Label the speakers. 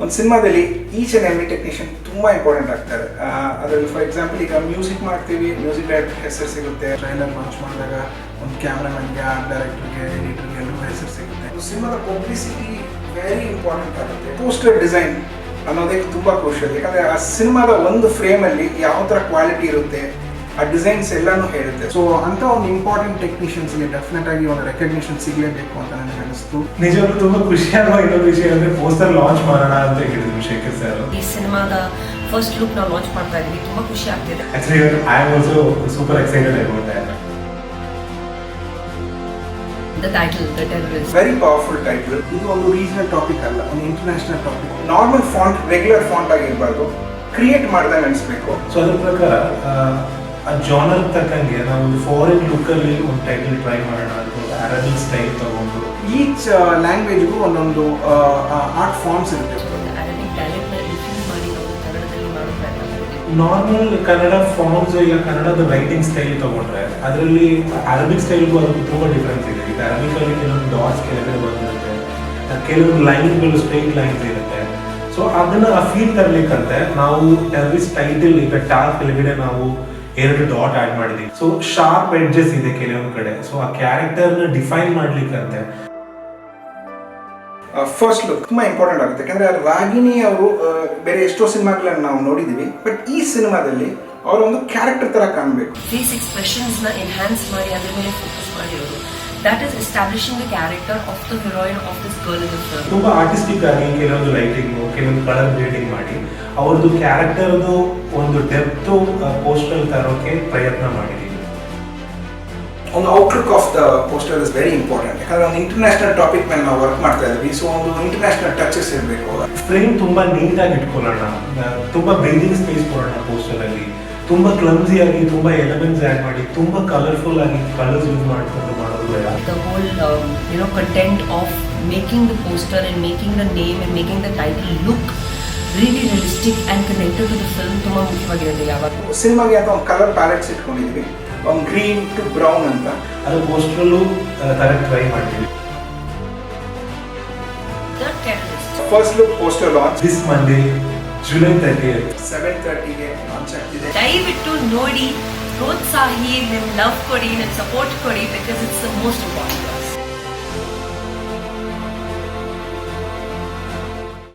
Speaker 1: ಒಂದು ಸಿನಿಮಾದಲ್ಲಿ each and every technician ತುಂಬ ಇಂಪಾರ್ಟೆಂಟ್ ಆಗ್ತಾರೆ. ಅದರಲ್ಲಿ ಫಾರ್ ಎಕ್ಸಾಂಪಲ್ ಈಗ ಮ್ಯೂಸಿಕ್ ಮಾಡ್ತೀವಿ, ಮ್ಯೂಸಿಕ್ ಡೈರೆಕ್ಟರ್ ಹೆಸರು ಸಿಗುತ್ತೆ. ಟ್ರೈಲರ್ ಲಾಂಚ್ ಮಾಡಿದಾಗ ಒಂದು ಕ್ಯಾಮ್ರಾಮನ್ಗೆ, ಆರ್ಟ್ ಡೈರೆಕ್ಟರ್ಗೆ, ಎಡಿಟರ್ಗೆ ಎಲ್ಲರಿಗೂ ಹೆಸರು ಸಿಗುತ್ತೆ. ಸಿನಿಮಾದ ಪಬ್ಲಿಸಿಟಿ ವೆರಿ ಇಂಪಾರ್ಟೆಂಟ್ ಆಗುತ್ತೆ. ಪೋಸ್ಟರ್ ಡಿಸೈನ್ ಅನ್ನೋದೇ ತುಂಬ ಕ್ರೂಷಿಯಲ್. ಯಾಕಂದರೆ ಆ ಸಿನಿಮಾದ ಒಂದು ಫ್ರೇಮಲ್ಲಿ ಯಾವ ಥರ ಕ್ವಾಲಿಟಿ ಇರುತ್ತೆ, ಆ ಡಿಸೈನ್ಸ್ ಎಲ್ಲನೂ ಹೇಳುತ್ತೆ. ಸೊ ಅಂತ ಒಂದು ಇಂಪಾರ್ಟೆಂಟ್ ಟೆಕ್ನಿಷಿಯನ್ಸ್ಗೆ ಡೆಫಿನೆಟ್ ಆಗಿ ಒಂದು ರೆಕಗ್ನಿಷನ್ ಸಿಗಲೇಬೇಕು ಅಂತ ನನಗೆ ಅನಿಸ್ತು.
Speaker 2: ನಿಜವಾಗ್ಲೂ ತುಂಬಾ ಖುಷಿಯಾಗುವ ಇನ್ನೊಂದು ವಿಷಯ ಅಂದ್ರೆ ಪೋಸ್ಟರ್ ಲಾಂಚ್ ಮಾಡೋಣ ಅಂತ ಹೇಳಿದ್ರು ಶೇಖರ್ ಸರ್.
Speaker 3: ಈ ಸಿನಿಮಾದ ಫಸ್ಟ್ ಲುಕ್ ನಾವು ಲಾಂಚ್ ಮಾಡ್ತಾ ಇದ್ದೀವಿ, ತುಂಬಾ ಖುಷಿ ಆಗ್ತಿದೆ.
Speaker 2: Actually I am also super excited about that.
Speaker 3: The title, The Terrorist.
Speaker 1: Very powerful title. ಇದು ಒಂದು ರೀಜನಲ್ ಟಾಪಿಕ್ ಅಲ್ಲ, ಒಂದು international topic. Normal font, regular font ಆಗಿರಬಾರ್ದು, ಕ್ರಿಯೇಟ್ ಮಾಡಿದಾಗ ಅನಿಸ್ಬೇಕು.
Speaker 2: ಸೊ ಅದ್ರ ಪ್ರಕಾರ ಆ ಜಾನರ್ ತಕ್ಕಂಗೆ ನಾವು ಒಂದು ಫಾರಿನ್ ಲುಕ್ಕಲ್ಲಿ ಒಂದು ಟೈಟಲ್ ಟ್ರೈ ಮಾಡೋಣ ಅಥವಾ ಅರಬಿಕ್ ಸ್ಟೈಲ್ ತಗೊಂಡು
Speaker 1: ಈಚ್ ಲ್ಯಾಂಗ್ವೇಜ್ಗೂ ಒಂದೊಂದು ಆರ್ಟ್ ಫಾರ್ಮ್ಸ್ ಇರುತ್ತೆ.
Speaker 3: ಅರಬಿಕ್ ಡೈಲೆಕ್ಟ್ನ ರಿಫ್ಯೂಸ್ ಮಾಡಿ ನಾವು ಕನ್ನಡದಲ್ಲಿ ಮಾಡೋ ಪ್ರಯತ್ನ ಮಾಡ್ತೀವಿ.
Speaker 2: ನಾರ್ಮಲ್ ಕನ್ನಡ ಫಾರ್ಮ್ಸ್ ಇಲ್ಲ ಕನ್ನಡದ ರೈಟಿಂಗ್ ಸ್ಟೈಲ್ ತಗೊಂಡ್ರೆ ಅದರಲ್ಲಿ ಅರಬಿಕ್ ಸ್ಟೈಲ್ಗೂ ಅದಕ್ಕೂ ತುಂಬ ಡಿಫ್ರೆನ್ಸ್ ಇದೆ. ಈಗ ಅರಬಿಕಲ್ಲಿ ಕೆಲವೊಂದು ಡಾಟ್ಸ್ ಕೆಳಗಡೆ ಬಂದಿರುತ್ತೆ, ಕೆಲವೊಂದು ಲೈನ್ಗಳು ಸ್ಟ್ರೈಟ್ ಲೈನ್ಸ್ ಇರುತ್ತೆ. ಸೊ ಅದನ್ನ ಆ ಫೀಲ್ ತರಲಿಕ್ಕಂತೆ ನಾವು ಟೆರರಿಸ್ಟ್ ಟೈಟಲ್ ಈಗ ಟಾಪ್ ಕೆಳಗಡೆ ನಾವು 2 ಡಾಟ್ ಆಡ್ ಮಾಡಿದೀವಿ. ಸೊ ಶಾರ್ಪ್ ಎಡ್ಜಸ್ ಇದೆ ಕೆಲವೊಂದು ಕಡೆ. ಸೊ ಆ ಕ್ಯಾರೆಕ್ಟರ್ನ ಡಿಫೈನ್ ಮಾಡ್ಲಿಕ್ಕಂತೆ
Speaker 1: ಫಸ್ಟ್ ಲುಕ್ ತುಂಬಾ ಇಂಪಾರ್ಟೆಂಟ್ ಆಗುತ್ತೆ. ಯಾಕಂದ್ರೆ ರಾಗಿಣಿ ಅವರು ಬೇರೆ ಎಷ್ಟೋ ಸಿನಿಮಾಗಳನ್ನು ನಾವು ನೋಡಿದೀವಿ, ಬಟ್ ಈ ಸಿನಿಮಾದಲ್ಲಿ ಅವರ ಒಂದು ಕ್ಯಾರೆಕ್ಟರ್ ತರ ಕಾಣಬೇಕು.
Speaker 3: ಫೇಸ್ ಎಕ್ಸ್ಪ್ರೆಷನ್ಸ್ ನ ಎನ್ಹಾನ್ಸ್ ಮಾಡಿ ಅದರ ಮೇಲೆ ಫೋಕಸ್ ಮಾಡಿರೋದು. That is establishing the character of the heroine of this girl in the film.
Speaker 2: ತುಂಬಾ ಆರ್ಟಿಸ್ಟಿಕ್ ಆಗಿ ಕೆಲವೊಂದು ಲೈಟಿಂಗ್, ಕೆಲವೊಂದು ಕಲರ್ ಗ್ರೇಡಿಂಗ್ ಮಾಡಿ ಅವ್ರದ್ದು ಕ್ಯಾರೆಕ್ಟರ್ದು ಒಂದು ಡೆಪ್ತ್ ಪೋಸ್ಟರ್ ತರೋಕೆ ಪ್ರಯತ್ನ ಮಾಡಿದ್ದೀವಿ.
Speaker 1: ಒಂದು outlook of the poster is very important. ಯಾಕಂದ್ರೆ ಒಂದು ಇಂಟರ್ನ್ಯಾಷನಲ್ ಟಾಪಿಕ್ ಮೇಲೆ ನಾವು ವರ್ಕ್ ಮಾಡ್ತಾ ಇದ್ವಿ. ಸೊ ಒಂದು ಇಂಟರ್ನ್ಯಾಷನಲ್ ಟಚಸ್ ಇರಬೇಕು.
Speaker 2: ಫ್ರೇಮ್ ತುಂಬಾ ನೀಟಾಗಿ ಇಟ್ಕೊಳ್ಳೋಣ, ತುಂಬಾ ಬ್ರೀದಿಂಗ್ ಸ್ಪೇಸ್ ಕೊಡೋಣ ಪೋಸ್ಟರ್ ಅಲ್ಲಿ. ತುಂಬಾ ಕ್ಲಮ್ಸಿ ಆಗಿ ತುಂಬಾ ಎಲಿಮೆಂಟ್ಸ್ ಆಡ್ ಮಾಡಿ ತುಂಬಾ ಕಲರ್ಫುಲ್ ಆಗಿ ಕಲರ್ಸ್ ಯೂಸ್ ಮಾಡ್ಕೊಂಡು ಮಾಡೋದು ಬೇಡ.
Speaker 3: The whole content of making the poster and making the name and making the title look really realistic and connected to the film ತುಂಬಾ ಮುಖ್ಯವಾಗಿರುತ್ತೆ. ಯಾವಾಗ
Speaker 1: ಸಿನಿಮಾಗೆ ಅಂತ ಒಂದು ಕಲರ್ ಪ್ಯಾಲೆಟ್ಸ್ ಇಟ್ಕೊಂಡಿದ್ವಿ, ಒಂದು ಗ್ರೀನ್ ಟು ಬ್ರೌನ್ ಅಂತ.
Speaker 2: ಅದು ಪೋಸ್ಟರ್ಲ್ಲೂ ಕರೆಕ್ಟ್ ಟ್ರೈ ಮಾಡ್ತೀವಿ.
Speaker 3: The Terrorist
Speaker 1: first look poster launch
Speaker 2: this Monday July 30th
Speaker 1: 7:30ಗೆ ಲಾಂಚ್ ಆಗ್ತಿದೆ.
Speaker 3: ದಯವಿಟ್ಟು ನೋಡಿ, ಪ್ರೋತ್ಸಾಹಿ, ನಿಮ್ ಲವ್ ಕೊಡಿ, ನಿಮ್ ಸಪೋರ್ಟ್ ಕೊಡಿ, because it's the most important.